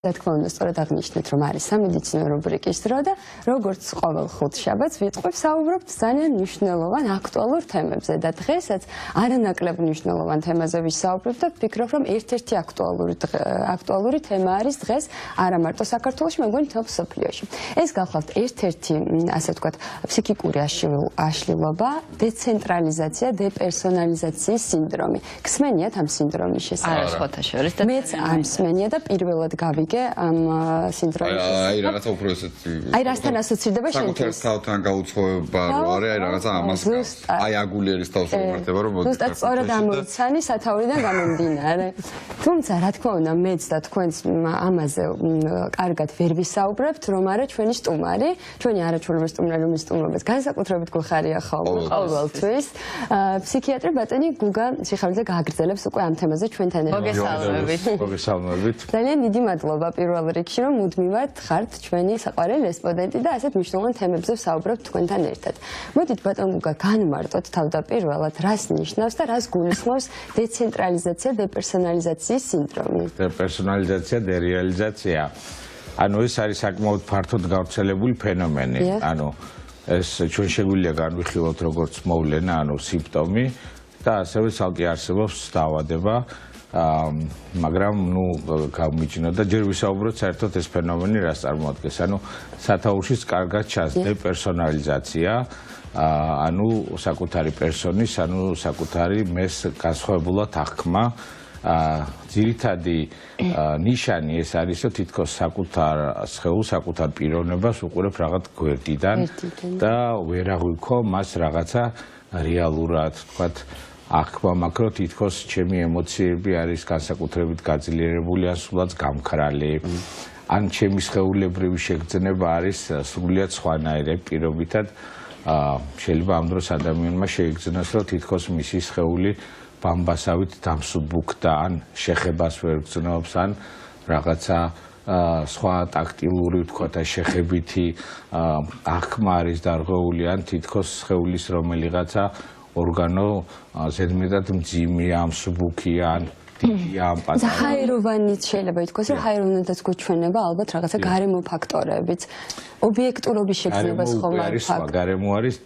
რა თქმა უნდა, სწორად აღნიშნეთ, რომ არის სამედიცინო რუბრიკის დრო და როგორც ყოველ ხუთშაბათს ვიტყვით საუბრობთ ძალიან მნიშვნელოვან აქტუალურ თემებზე და დღესაც არანაკლებ მნიშვნელოვან თემაზე ვისაუბრებთ და ვფიქრობ, რომ ერთ-ერთი აქტუალური თემა არის დღეს არა მარტო საქართველოში, მეგონი მთელ მსოფლიოში. ეს გახლავთ ერთ-ერთი, ასე ვთქვათ, ფსიქიკური აშლილობა, დეცენტრალიზაცია, დეპერსონალიზაციის სინდრომი. გსმენიათ ამ სინდრომის შესახებ? არა, სხვათა შორის და მეც არ მსმენია და პირველად გავიგე ამ სინდრომის. აი რაღაცა უფრო ესეთი. აი რასთან ასოცირდება შენთვის? თავთან გაუცხოება რო არის, აი რაღაცა ამას. აი აგულიერის თავს მომართება რომ მოდი. ზუსტად სწორად ამოიცანი სათაურიდან გამომდინარე. თუმცა რა თქმა უნდა მეც და თქვენც ამაზე კარგად ვერ ვისაუბრებთ, რომ არა ჩვენი სტუმარი, ჩვენი არაჩვეულებრივი სტუმარი, რომლის სტუმრობაც განსაკუთრებით გვეხარია ხოლმე ყოველთვის. ფსიქიატრი ბატონი გუგა ციხარულიძე გააგრძელებს უკვე ამ თემაზე ჩვენთან ერთად. მოგესალმებით. ძალიან დიდი მადლობა პირველ რიგში, რომ მუდმივად ხართ ჩვენი საყვარელი რესპონდენტი და ასეთ მნიშვნელოვან თემებზე ვსაუბრობთ თქვენთან ერთად. მოდით ბატონ გუგა განმარტოთ თავდაპირველად, რას ნიშნავს და რას გულისხმობს დეცენტრალიზაცია, დეპერსონალიზაციის სინდრომი. დეპერსონალიზაცია, დერეალიზაცია. ანუ ეს არის საკმაოდ ფართოდ გავრცელებული ფენომენი. ანუ ეს ჩვენ შეგვიძლია განვიხილოთ როგორც მოვლენა, ანუ სიმპტომი და ასევე ცალკე არსებობს დაავადება. მაგრამ ნუ გამიჩნდა და ჯერ ვისაუბროთ საერთოდ ეს ფენომენი რას წარმოადგენს. ანუ სათაურშიც კარგად ჩანს დეპერსონალიზაცია, ანუ საკუთარი პერსონის, ანუ საკუთარი მეს განსხვავებულად აღქმა. ძირითადი ნიშანი ეს არის, რომ თითქოს საკუთარ სხეულს, საკუთარ პიროვნებას უყურებ რაღაც გვერდიდან და ვერ აღვიქო მას რაღაცა რეალურად, თქვათ, აღქმა მაქვს, რომ თითქოს ჩემი ემოციები არის განსაკუთრებით გაძლიერებული, ან სულაც გამქრალი. ან ჩემი სხეულებრივი შეგრძნება არის სრულიად სხვანაირი პირობითად. შეიძლება ამ დროს ადამიანმა შეიგრძნოს, რომ თითქოს მისი სხეული ბამბასავით დამსუბუქდა, ან შეხებას ვერ გრძნობს, ან რაღაცა სხვა ტაქტილური, ვთქვათ, შეხებითი აღქმა არის დარღვეული, ან თითქოს სხეულის რომელიღაცა ორგანო ზედმეტად მძიმეა, მსუბუქია, ან დიდია, ან პატარა. ჰაეროვანიც შეიძლება ითქვას, რომ ჰაეროვნადაც გვჩვენება ალბათ რაღაცა გარემო ფაქტორებიც. ობიექტურობის შეგრძნებას ხომ არ ფაქტ. გარემო არის,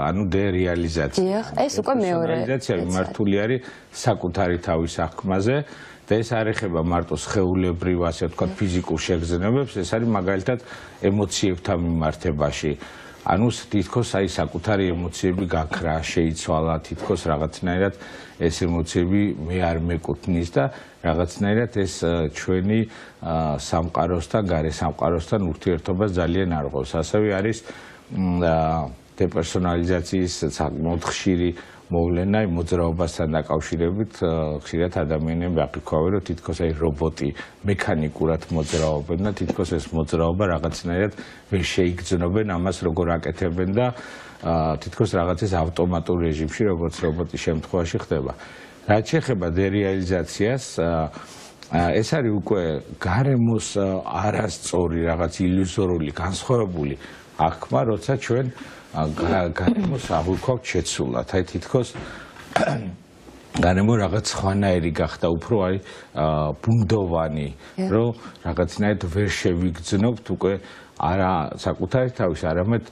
ანუ დერეალიზაცია. ეს უკვე მეორე. დერეალიზაცია მიმართული არის საკუთარი თავის აღქმაზე და ეს არ ეხება მარტო სხეულებრივ, ასე ვთქვათ, ფიზიკურ შეგრძნებებს, ეს არის მაგალითად ემოციებთან მიმართებაში. ანუ თითქოს აი საკუთარი ემოციები გაქრა, შეიცვალა, თითქოს რაღაცნაირად ეს ემოციები მე არ მეკუთვნის და რაღაცნაირად ეს ჩვენი სამყაროსთან, გარე სამყაროსთან ურთიერთობას ძალიან არღვევს. ასევე არის დეპერსონალიზაციის საკმაოდ ხშირი მოვლენა მოძრაობასთან დაკავშირებით. ხშირად ადამიანები აღიქვამენ, რომ თითქოს აი რობოტი მექანიკურად მოძრაობენ და თითქოს ეს მოძრაობა რაღაცნაირად ვერ შეიგრძნობენ ამას როგორ აკეთებენ და თითქოს რაღაცის ავტომატურ რეჟიმში, როგორც რობოტის შემთხვევაში ხდება. რაც შეეხება დერეალიზაციას, ეს არის უკვე გარემოს არასწორი, რაღაც ილუზორული, განსხვავებული აღქმა, როცა ჩვენ გარემოს აღვიქვავთ შეცვლად. აი თითქოს გარემო რაღაც სხვანაირი გახდა, უფრო აი ბუნდოვანი, რომ რაღაცნაირად ვერ შევიგრძნობთ უკვე არა საკუთარი თავის, არამედ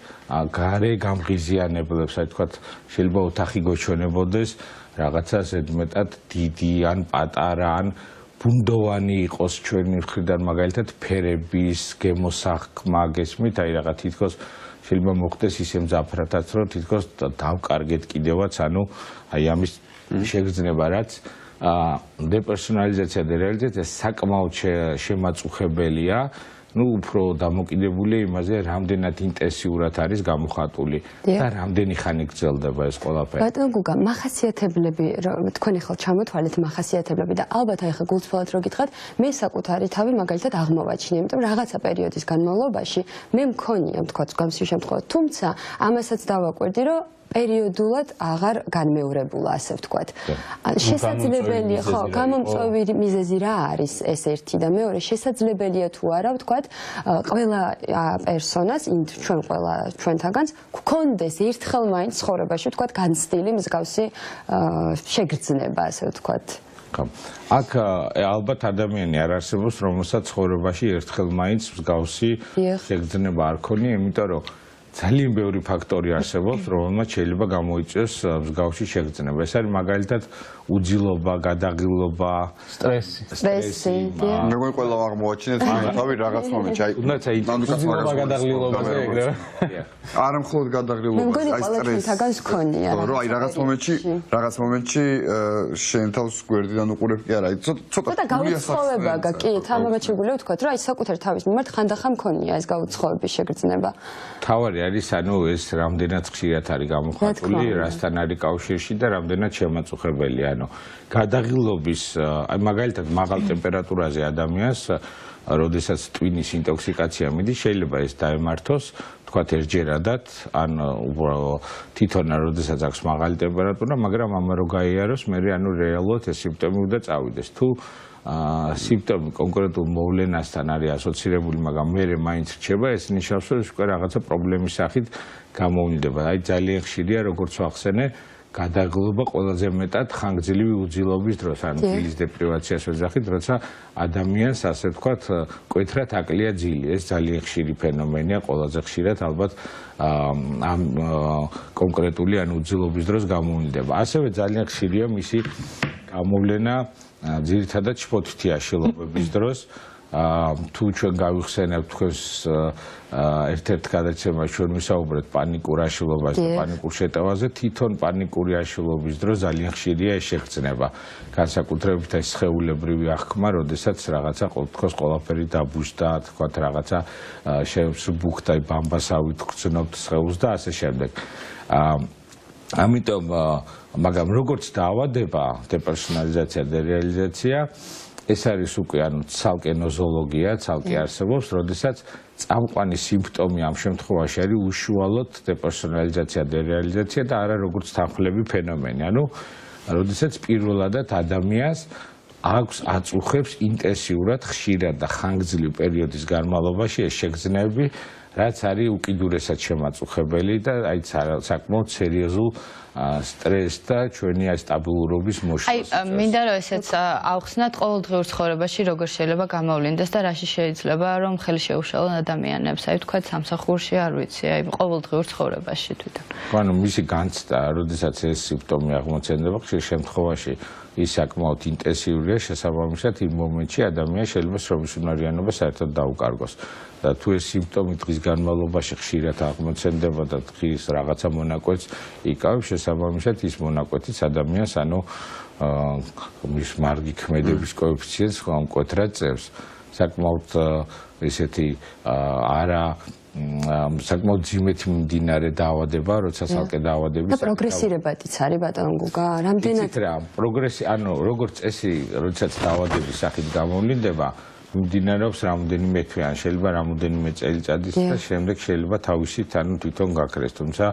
გარე გამღიზიანებლებს, აი თქვათ, შეიძლება ოთახი გვეჩვენებოდეს რაღაცა ზედმეტად დიდი ან პატარა ან ბუნდოვანი იყოს ჩვენი მხრიდან, მაგალითად ფერების გემოსახქმა გესმით, აი რაღაც თითქოს შეიძლება მოხდეს ისე მძაფრათაც, რომ თითქოს დავკარგეთ კიდევაც, ანუ აი ამის შეგრძნება, რაც დეპერსონალიზაცია, დერეალიზაცია საკმაოდ შემაწუხებელია. ნუ უფრო დამოკიდებულია იმაზე, რამდენად ინტენსიურად არის გამოხატული და რამდენი ხანი გრძელდება ეს ყველაფერი. ბატონ გუგა, მახასიათებლები, თქვენი ხელ ჩამოთვალეთ მახასიათებლები და ალბათ აი ხა გულწრფელად რო გითხრათ, მე საკუთარი თავი მაგალითად აღმოვაჩინე, იმიტომ რაღაცა პერიოდის განმავლობაში მე მქონია, თქვათ, გამსის შემთხვევაში, თუმცა ამასაც დავაკვირდი, რომ პერიოდულად აღარ განმეორებულა, ასე ვთქვათ. შესაძლებელია, ხო, გამომწვევი მიზეზი რა არის ეს ერთი და მეორე, შესაძლებელია თუ არა, ვთქვათ, ყველა პერსონას, ჩვენ ყველა ჩვენთაგანს გქონდეს ერთხელ მაინც ცხოვრებაში, ვთქვათ, განცდილი მსგავსი შეგრძნება, ასე ვთქვათ. აქ ალბათ ადამიანი არ არსებობს, რომელსაც ცხოვრებაში ერთხელ მაინც მსგავსი შეგრძნება არ ქონია, იმიტომ რომ ძალიან ბევრი ფაქტორი არსებობს, რომელმაც შეიძლება გამოიწვიოს მსგავსი შეგრძნება. ეს არის მაგალითად უძილობა, გადაღილობა, სტრესი. მეგონი ყველა აღმოაჩინეთ თავი რაღაც მომენტში. აი, თუნდაც აი უძილობა, გადაღილობაზე ეგრევე. არა მხოლოდ გადაღილობა, აი სტრესი. რომ აი რაღაც მომენტში შენ თავს გვერდიდან უყურებ კი არა, აი ცოტა გაუცხოვება კი, თამამად შეგვიძლია ვთქვათ, რომ აი საკუთარ თავის მიმართ ხანდახან მქონია ეს გაუცხოვების შეგრძნება. თავარი არის, ანუ ეს რამდენად ხშირად არის გამოხატული, რასთან არის კავშირში და რამდენად შემაწუხებელი, ანუ გადაღილობის, აი მაგალითად მაღალ ტემპერატურაზე ადამიანს, როდესაც ტვინის ინტოქსიკაცია მიდის, შეიძლება ეს დაემართოს, თქვათ ერთჯერადად, ან უბრალოდ თვითონ როდესაც აქვს მაღალი ტემპერატურა, მაგრამ ამა რო გაიაროს, მე ანუ რეალურად ეს სიმპტომი უნდა წავიდეს. თუ სიმპტომი კონკრეტულ მოვლენასთან არის ასოცირებული, მაგრამ მე მაინც რჩება, ეს ნიშნავს, რომ უკვე რაღაცა პრობლემის სახით გამოვლინდება. აი ძალიან ხშირია, როგორც ვახსენე, გადაღილობა ყველაზე მეტად ხანგრძლივი უძილობის დროს, ანუ ძილის დეპრივაციას ვეძახით, როცა ადამიანს, ასე ვთქვათ, მკვეთრად აკლია ძილი. ეს ძალიან ხშირი ფენომენია, ყველაზე ხშირად ალბათ ამ კონკრეტული ანუ უძილობის დროს გამოვლინდება. ასევე ძალიან ხშირია მისი გამოვლენა ძირითადად შფოთვითი აშლილობების დროს. თუ ჩვენ გავიხსენებთ თქვენს ერთ-ერთ გადაცემაში ჩვენ ვისაუბრეთ პანიკურ აშლილობაზე და პანიკურ შეტევაზე, თვითონ პანიკური აშლილობის დროს ძალიან ხშირია ეს შეგრძნება. განსაკუთრებით ეს სხეულებრივი აღქმა, როდესაც რაღაცა თქოს ყველაფერი დაბუშდა, თქვათ რაღაცა შევსუბუქდა, ბამბასავით გრძნობთ სხეულს და ასე შემდეგ. ამიტომ მაგრამ როგორც დაავადება, დეპერსონალიზაცია, დარეალიზაცია, ეს არის უკვე ანუ ცალკე ნოზოლოგია, ცალკე არსებობს, როდესაც წამყვანი სიმპტომი ამ შემთხვევაში არის უშუალოდ დეპერსონალიზაცია, დარეალიზაცია და არა როგორც თანხმლები ფენომენი. ანუ როდესაც პირველადად ადამიანს აქვს აწუხებს ინტენსიურად, ხშირად და ხანგრძლივ პერიოდის განმავლობაში ეს შეგრძნები, რაც არის უკიდურესად შემაწუხებელი და აი საკმაოდ სერიოზულ სტრესს და ჩვენი აი სტაბილურობის მოშლას. აი, მინდა რომ ესეც ავხსნათ ყოველდღიურ ცხოვრებაში როგორ შეიძლება გამოვლინდეს და რაში შეიძლება რომ ხელი შეუშალონ ადამიანებს, აი თქვა სამსახურში, არ ვიცი, აი ყოველდღიურ ცხოვრებაში თვითონ. ანუ მისი განცდა, როდესაც ეს სიმპტომი აღმოცენდება, ხშირ შემთხვევაში ის საკმაოდ ინტენსიურია, შესაბამისად იმ მომენტში ადამიანს შეიძლება სროლის უნარიანობა საერთოდ დაუკარგოს. და თუ ეს სიმპტომი დღის განმავლობაში ხშირად აღმოცენდება და დღის რაღაცა მონაკვეთს იკავებს, შესაბამისად ის მონაკვეთიც ადამიანს ანუ მის მარგი ქმედების კოეფიციენტს მკვეთრად წევს. საკმაოდ ესეთი არა საკმაოდ ძიმეთ მიმდინარე დაავადება, როცა ცალკე დაავადების და პროგრესირებადიც არის ბატონო გუგა, რამდენად პროგრესი, ანუ როგორც წესი, როდესაც დაავადების სახით გამოვლინდება, მიმდინარეობს რამოდენიმე თვე, ან შეიძლება რამოდენიმე წელიწადის და შემდეგ შეიძლება თავისით ანუ თვითონ გაქრეს, თუმცა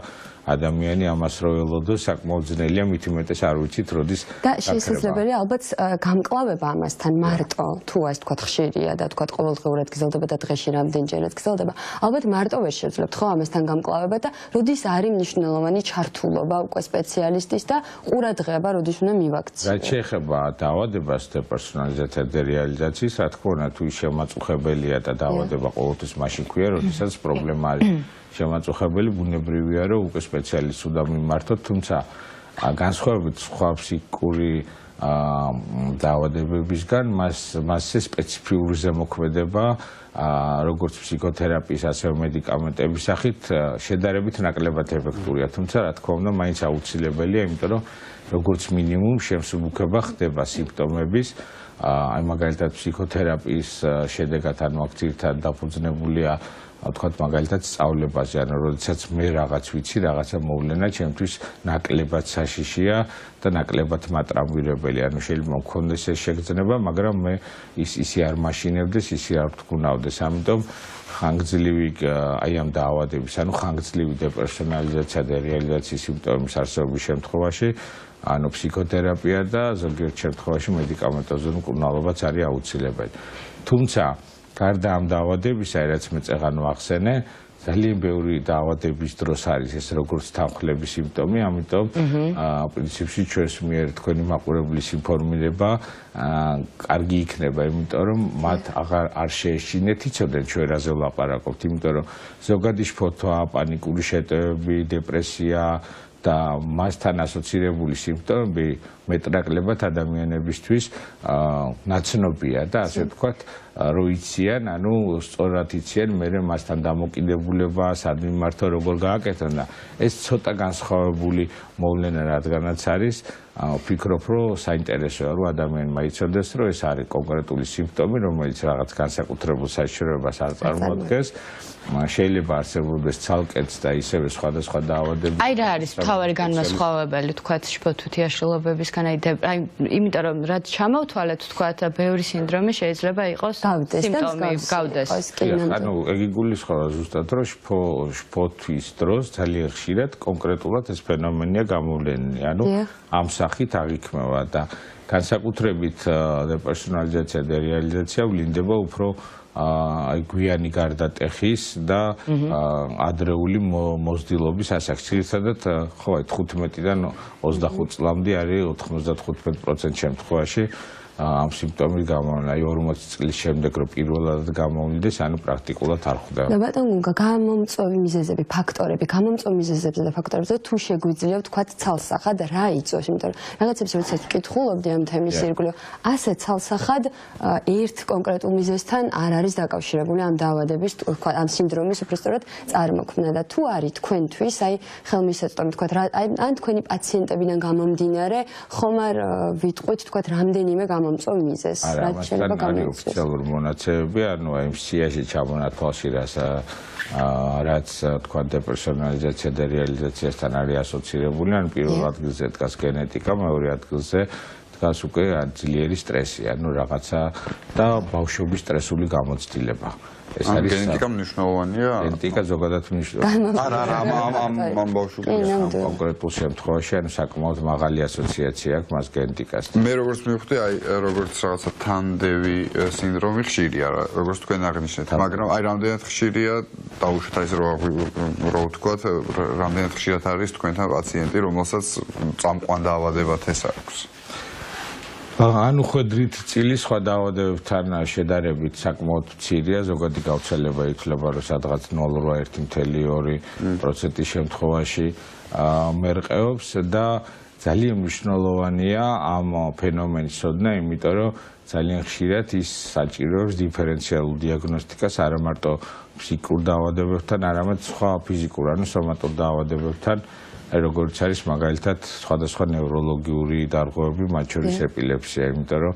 ადამიანი ამას რო ელოდოს, საკმაოდ ძნელია, მით უმეტეს არ ვიცით, როდის და შესაძლებელია ალბათ გამკლავება ამასთან მარტო, თუ ასე თქვა ხშირია და თქვა ყოველდღიურად გრძელდება და დღეში რამდენჯერაც გრძელდება, ალბათ მარტო ვერ შეძლებთ ხო ამასთან გამკლავება და როდის არის მნიშვნელოვანი ჩართულობა უკვე სპეციალისტის და ყურადღება, როდის უნდა მივაქციო. რაც შეეხება დაავადებას დეპერსონალიზაცია დარეალიზაციის, რა თქმა უნდა, თუ ის შემაწუხებელია და დაავადება ყოველთვის მაშინ ქვია, როდესაც პრობლემა არის შემაწუხებელი, ბუნებრივია, რომ უკვე სპეციალისტს უნდა მიმართოთ, თუმცა განსხვავებით სხვა ფსიქიკური დაავადებებისგან, მასზე სპეციფიური ზემოქმედება, როგორც ფსიქოთერაპიის, ასევე მედიკამენტების სახით შედარებით ნაკლებად ეფექტურია, თუმცა რა თქმა უნდა, მაინც აუცილებელია, იმიტომ რომ როგორც მინიმუმ შემსუბუქება ხდება სიმპტომების, აი მაგალითად ფსიქოთერაპიის შედეგად ანუ აქ ძირითადად დაფუძნებულია ვთქვათ მაგალითად სწავლებაზე, ანუ როდესაც მე რაღაც ვიცი, რაღაცა მოვლენა ჩემთვის ნაკლებად საშიშია და ნაკლებად მატრამვირებელი, ანუ შეიძლება მქონდეს ეს შეგრძნება, მაგრამ მე ისე არ მაშინებდეს, ისე არ ვთქუნავდეს, ამიტომ ხანგრძლივი აი ამ დაავადების, ანუ ხანგრძლივი დეპერსონალიზაცია და რეალიზაციის სიმპტომების არსებობის შემთხვევაში ანუ ფსიქოთერაპია და ზოგიერთ შემთხვევაში მედიკამენტოზე მკურნალობაც არის აუცილებელი. თუმცა გარდა ამ დაავადებისა, რაც მე წეღან ვახსენე, ძალიან ბევრი დაავადების დროს არის ეს როგორც თანხლების სიმპტომი, ამიტომ პრინციპში ჩვენს მიერ თქვენი მაყურებლის ინფორმირება კარგი იქნება, იმიტომ რომ მათ არ შეეშინეთ იცოდენ ჩვენ რაზე ვლაპარაკობთ, იმიტომ რომ ზოგადი შფოთვა, პანიკური შეტევები, დეპრესია და მასთან ასოცირებული სიმპტომები მეტნაკლებად ადამიანებისთვის ნაცნობია და ასე ვთქვათ, რო იციან, ანუ სწორად იციან მე მასთან დამოკიდებულება, სად მიმართო, როგორ გააკეთონ და ეს ცოტა განსხვავებული მოვლენა რადგანაც არის, ვფიქრობ, რომ საინტერესოა, რომ ადამიანმა იცოდეს, რომ ეს არის კონკრეტული სიმპტომი, რომელიც რაღაც განსაკუთრებულ საშიშროებას არ წარმოადგენს. შეიძლება არსებობდეს ცალკეც და ისევე სხვადასხვა დაავადები. აი რა არის მთავარი განმასხვავებელი, თქვათ, შფოთვითი აშლილობებისგან, აი, იმიტომ რომ რაც ჩამოვთვალეთ, თქვათ, ბევრი სინდრომი შეიძლება იყოს სიმპტომი გავდეს. ანუ ეგ იგულისხმება ზუსტად, რომ შფოთვის დროს ძალიან ხშირად კონკრეტულად ეს ფენომენია გამოვლენილი, ანუ ამ სახით აღიქმება და განსაკუთრებით დეპერსონალიზაცია და რეალიზაცია ვლინდება უფრო აი გვიანი გარდატეხის და ადრეული მოზრდილობის ასაკში. ძირითადად ხო აი 15-დან 25 წლამდე არის 95% შემთხვევაში ამ სიმპტომი გამოვლენა. აი 40 წლის შემდეგ რო პირველად გამოვლინდეს, ანუ პრაქტიკულად არ ხვდება. და ბატონ გუგა, გამომწვევი მიზეზები, ფაქტორები, გამომწვევ მიზეზებზე და ფაქტორებზე თუ შეგვიძლია ვთქვათ ცალსახად რა იწვევს, იმიტომ რომ რაღაცებს როდესაც ვკითხულობდი ამ თემის ირგვლივ, ასე ცალსახად ერთ კონკრეტულ მიზეზთან არ არის დაკავშირებული ამ დაავადების, ვთქვათ, ამ სინდრომის უბრალოდ წარმოქმნა და თუ არის თქვენთვის, აი ხელმისაწვდომი, ვთქვათ, ან თქვენი პაციენტებიდან გამომდინარე, ხომ არ ვიტყვით, ვთქვათ, რამდენიმე მომწვევ მიზეზს, რაც შეიძლება გამოიწვიოს. ოფიციალური მონაცემები, ანუ აი სიაში ჩამონათვალში რაც თქვა დეპერსონალიზაცია და რეალიზაციასთან არის ასოცირებული, ან პირველ ადგილზე დგას გენეტიკა, მეორე ადგილზე დგას უკვე ძლიერი სტრესი, ანუ რაღაცა და ბავშვობის სტრესული გამოცდილება. ეს არის გენეტიკა მნიშვნელოვანია. გენეტიკა ზოგადად მნიშვნელოვანია. არა, ამ ბავშვობის კონკრეტულ შემთხვევაში, ანუ საკმაოდ მაღალი ასოციაცია აქვს მას გენეტიკასთან. მე როგორც მივხვდი, აი როგორც რაღაცა თანდევი სინდრომი ხშირია, როგორც თქვენ აღნიშნეთ, მაგრამ აი რამდენად ხშირია, დაუშვათ აი რო ვთქვათ, რამდენად ხშირად არის თქვენთან პაციენტი, რომელსაც წამყვან დაავადებათ ეს აქვს. ანუ ხვედრით წილი სხვა დაავადებებთან შედარებით საკმაოდ მცირეა, ზოგადი გავრცელება ითვლება, რომ სადღაც 0,1-2% შემთხვევაში მერყეობს და ძალიან მნიშვნელოვანია ამ ფენომენის ცოდნა, იმიტომ რომ ძალიან ხშირად ის საჭიროებს დიფერენციალურ დიაგნოსტიკას არა მარტო ფსიქიკურ დაავადებებთან, არამედ სხვა ფიზიკურ, ანუ სომატურ დაავადებებთან. როგორც არის მაგალითად სხვადასხვა ნევროლოგიური დარღვევები, მათ შორის ეპილეფსია, იმიტომ რომ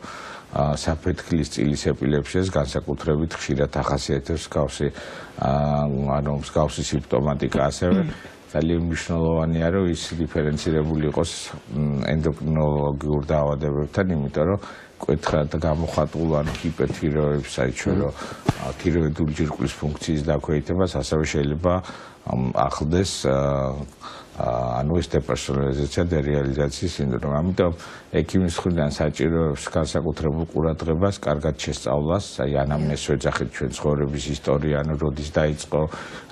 საფეთქლის წილის ეპილეფსიას განსაკუთრებით ხშირად ახასიათებს მსგავსი სიმპტომატიკა, ასევე ძალიან მნიშვნელოვანია, რომ ის დიფერენცირებული იყოს ენდოკრინოლოგიურ დაავადებებთან, იმიტომ რომ კვეთრად გამოხატულ ან ჰიპერთიროებს საჩვერო თიროიდული ჯირკვლის ფუნქციის დაქვეითებას, ასევე შეიძლება ახლდეს ანუ ეს დეპერსონალიზაცია და რეალიზაციის სინდრომი. ამიტომ ექიმის მხრიდან საჭიროებს განსაკუთრებულ ყურადღებას, კარგად შესწავლას, აი ანამნეზს ვეძახით ჩვენ ცხოვრების ისტორია, ანუ როდის დაიწყო,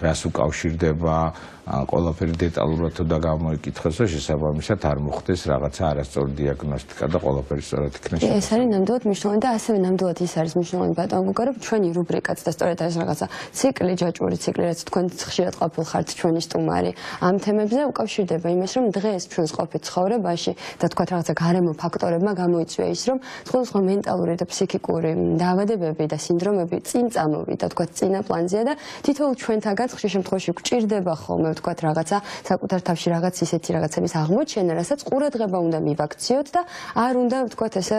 რას უკავშირდება, ყველაფერი დეტალურად თუ და გამოიკითხოს, რომ შესაბამისად არ მოხდეს რაღაცა არასწორი დიაგნოსტიკა და ყველაფერი სწორად იქნება. ეს არის ნამდვილად მნიშვნელოვანი და ასევე ნამდვილად ის არის მნიშვნელოვანი ბატონ გუგა, რომ ჩვენი რუბრიკაც და სწორედ არის რაღაცა ციკლი, ჯაჭვური ციკლი, რაც თქვენ ხშირად ყოფილხართ ჩვენი სტუმარი. ამ თემებზე უკავშირდება იმას, რომ დღეს ჩვენს ყოფით ცხოვრებაში და თქვათ რაღაცა გარემო ფაქტორებმა გამოიწვია ის, რომ სხვადასხვა მენტალური და ფსიქიკური დაავადებები და სინდრომები წინ წამოვიდა, თქვათ წინა პლანზეა და თითოეულ ჩვენთაგან ხშირ შემთხვევაში გვჭირდება ხოლმე თქვათ რაღაცა საკუთარ თავში რაღაც ისეთი რაღაცების აღმოჩენა, რასაც ყურადღება უნდა მივაქციოთ და არ უნდა თქვათ ესე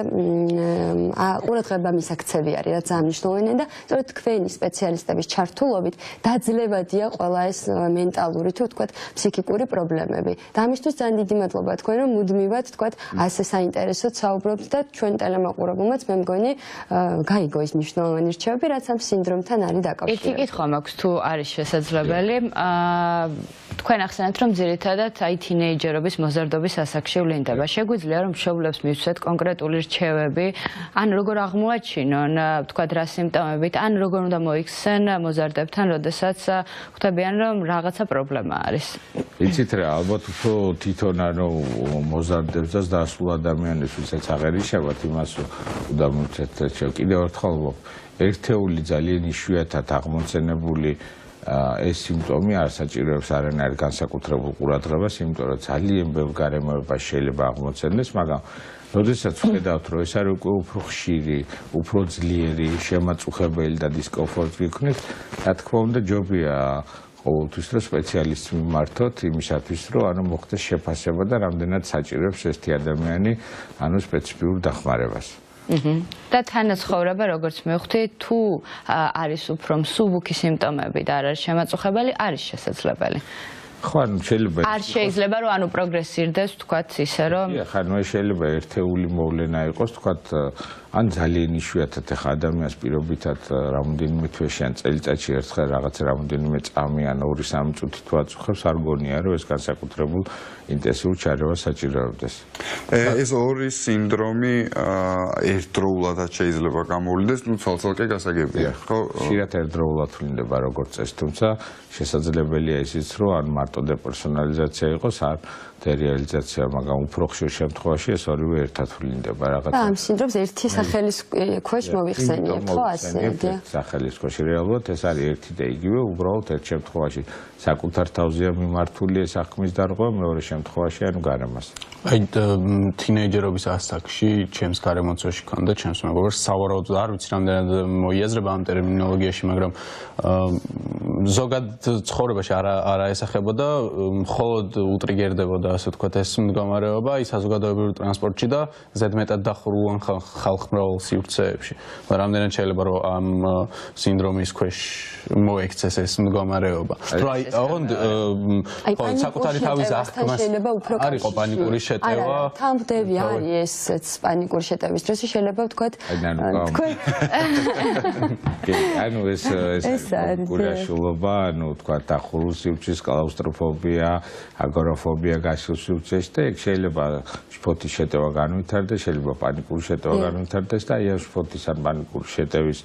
ყურადღება მისაქცევი არის, რაც ძალიან მნიშვნელოვანია და სწორედ თქვენი სპეციალისტების ჩართულობით დაძლებადია ყველა ეს მენტალური თუ ვთქვათ ფსიქიკური პრობლემები. და ამისთვის ძალიან დიდი მადლობა თქვენ რომ მუდმივად ვთქვათ ასე საინტერესოდ საუბრობთ და ჩვენ ტელემაყურებელმაც მე მგონი გაიგო ის მნიშვნელოვანი რჩევები რაც ამ სინდრომთან არის დაკავშირებული. ერთი კითხვა მაქვს თუ არის შესაძლებელი თქვენ ახსენეთ რომ ძირითადად აი თინეიჯერობის მოზარდობის ასაკში ვლინდება. შეგვიძლია რომ მშობლებს მივცეთ კონკრეტული რჩევები, ან როგორ აღმოაჩინონ, თქვათ რა სიმპტომებით, ან როგორ უნდა მოიქცენ მოზარდებთან, როდესაც ხვდებიან რომ რაღაცა პრობლემა არის. იცით რა, ალბათ უფრო თვითონ მოზარდებს და დასულ ადამიანებს ვისაც აღერიშავათ იმას უნდა მივცეთ კიდევ ერთხელ ერთეული ძალიან იშვიათად აღმოცენებული ეს სიმპტომი არ საჭიროებს არანაირ განსაკუთრებულ ყურადღებას, იმიტომ რომ ძალიან ბევრ გარემოებას შეიძლება აღმოცენდეს, მაგრამ როდესაც ვხედავთ, რომ ეს არის უკვე უფრო ხშირი, უფრო ძლიერი, შემაწუხებელი და დისკომფორტი გქონით, რა თქმა უნდა, ჯობია ყოველთვის რომ სპეციალისტს მიმართოთ იმისათვის, რომ მოხდეს შეფასება და რამდენად საჭიროებს ესეთი ადამიანი სპეციფიურ დახმარებას. და თანაცხოვრება როგორც მივხვდი, თუ არის უფრო მსუბუქი სიმპტომები და არ არის შემაწუხებელი, არის შესაძლებელი. ხო, შეიძლება არ შეიძლება რომ პროგრესირდეს, თქვათ ისე რომ შეიძლება ერთეული მოვლენა იყოს, თქვათ ან ძალიან იშვიათად ახლა ადამიანს პირობითად რამოდენიმე თვეში ან წელიწადში ერთხელ რაღაც რამოდენიმე წამი ან 2-3 წუთი თუ აწუხებს, არ გონია რომ ეს განსაკუთრებულ ინტენსიურ ჩარევას საჭიროებდეს. ეს ორი სინდრომი ერთდროულადაც შეიძლება გამოვლინდეს, ცალ-ცალკე გასაგებია, ხო? ხშირად ერთდროულად ვლინდება როგორც წესი, თუმცა შესაძლებელია ისიც, რომ ან მარტო დეპერსონალიზაცია იყოს, ან დერეალიზაცია, მაგრამ უფრო ხშირ შემთხვევაში ეს ორივე ერთად ვლინდება რაღაცა. და ამ სინდრომს ერთი სახელის ქვეშ მოიხსენიებთ, ხო ასე? სახელის ქვეშ რეალურად ეს არის ერთი და იგივე, უბრალოდ ერთ შემთხვევაში საკუთარ თავზეა მიმართული ეს აღქმის დარღვევა, მეორე შემთხვევაში გარემოს. აი თინეიჯერობის ასაკში ჩემს გარემოცვაში ქონდა ჩემს მეგობარს სავარაუდოდ არ ვიცი რამდენად მოიაზრება ამ ტერმინოლოგიაში, მაგრამ ზოგად ცხოვრებაში არა ესახებოდა, მხოლოდ უტრიგერდებოდა ასე ვთქვათ ეს მდგომარეობა ის საზოგადოებრივ ტრანსპორტში და ზედმეტად დახურულ ხალხმრავალ სივრცეებში. რამდენად შეიძლება რომ ამ სინდრომის ქვეშ მოექცეს ეს მდგომარეობა. აი საკუთარი თავის აღქმას არის პანიკური შეტევა. თამდები არის ესეც პანიკური შეტევის დროს შეიძლება ვთქვათ თქვენ ეს გულაშულობა, თქვათ დახურულ სივრცის კლაუსტროფობია, აგორაფობია გასულ სივრცეში და ეგ შეიძლება შფოთის შეტევა განვითარდეს, შეიძლება პანიკური შეტევა განვითარდეს და აი ამ შფოთის ან პანიკური შეტევის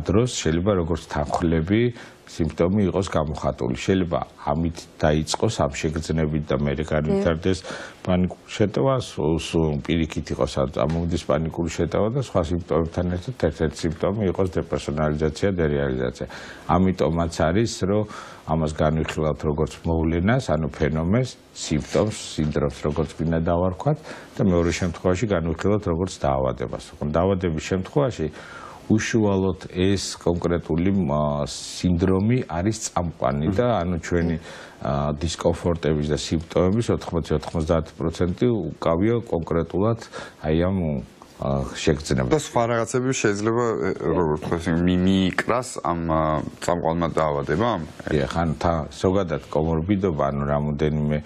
დროს შეიძლება როგორც თანხლები სიმპტომი იყოს გამოხატული. შეიძლება ამით დაიწყოს ამ შეგრძნებით და მე განვითარდეს პანიკური შეტევა, პირიქით იყოს ამოვიდეს პანიკური შეტევა და სხვა სიმპტომებთან ერთად ერთ-ერთი სიმპტომი იყოს დეპერსონალიზაცია, დერეალიზაცია. ამიტომაც არის, რომ ამას განვიხილავთ როგორც მოვლენას, ფენომენს, სიმპტომს, სინდრომს, როგორც გინდა დავარქვათ და მეორე შემთხვევაში განვიხილავთ როგორც დაავადებას. დაავადების შემთხვევაში უშუალოდ ეს კონკრეტული სინდრომი არის წამყვანი და ჩვენი დისკომფორტების და სიმპტომების 80-90% უკავია კონკრეტულად აი ამ შეგრძნებას. და სხვა რაღაცები შეიძლება როგორც თქვა მიიკრას ამ წამყვანმა დაავადებამ? ხან ზოგადად კომორბიდობა, რამოდენიმე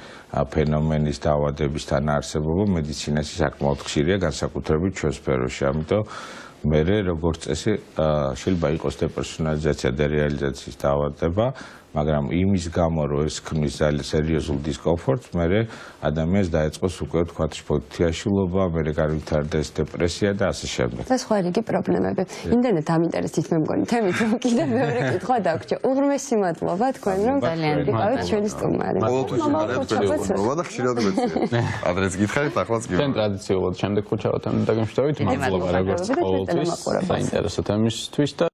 ფენომენის დაავადებისთან არსებობა მედიცინაში საკმაოდ ხშირია, განსაკუთრებით ჩვენ სფეროში. ამიტომ მერე როგორც წესი შეიძლება იყოს დეპერსონალიზაცია, დერეალიზაციის დაავადება, მაგრამ იმის გამო რომ ეს ქმნის ძალიან სერიოზულ დისკომფორტს, მერე ადამიანს დაეწყოს უკვე ვთქვათ შფოთიაშულობა, მერე განვითარდეს დეპრესია და ასე შემდეგ. და სხვა რიგი პრობლემები. იმდენად დამინტერესდით მე მგონი თემით, რომ კიდევ მეორე კითხვა დაგვრჩა. უღრმესი მადლობა თქვენ რომ იყავით ჩვენი სტუმარი. ყოველთვის მადლობა და ხშირად ვეცდებით. ადრეც გითხარით, ახლაც გიყვართ. ჩვენ ტრადიციულად შემდეგ ხუჩავთ ამ დაგემშვიდობით. მადლობა როგორც ყოველთვის საინტერესო თემისთვის და